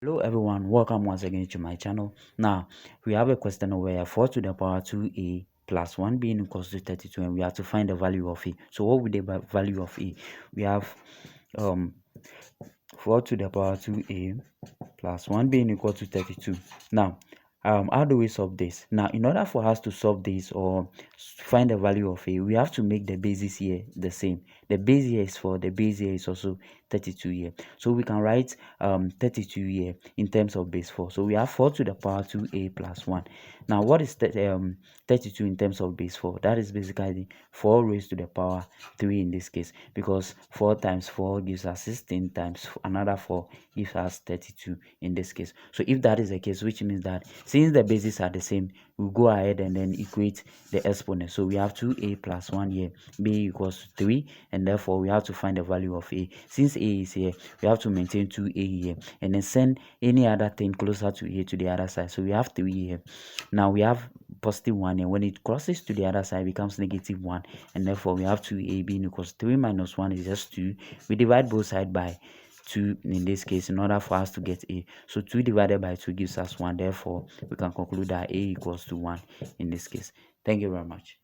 Hello everyone, welcome once again to my channel. Now we have a question over here: 4 to the power 2a plus 1 being equals to 32, and we have to find the value of a. So what would the value of a? We have 4 to the power 2a plus 1 being equal to 32. Now how do we solve this? Now in order for us to solve this or find the value of a, we have to make the bases here the same. The base here is 4, the base here is also 32 here, so we can write 32 here in terms of base 4. So we have 4 to the power 2a plus 1. Now what is 32 in terms of base 4? That is basically 4 raised to the power 3 in this case, because 4 times 4 gives us 16, times another 4 gives us 32 in this case. So if that is the case, which means that since the bases are the same, we'll go ahead and then equate the exponent. So we have 2a plus 1 here being equals to 3, and therefore we have to find the value of a. Since a is here, we have to maintain 2a here and then send any other thing closer to a to the other side. So we have 3 here. Now we have positive 1, and when it crosses to the other side, it becomes negative 1, and therefore we have 2a being equals 3 minus 1 is just 2. We divide both sides by 2 in this case in order for us to get a. So 2 divided by 2 gives us 1. Therefore we can conclude that a equals to 1 in this case. Thank you very much.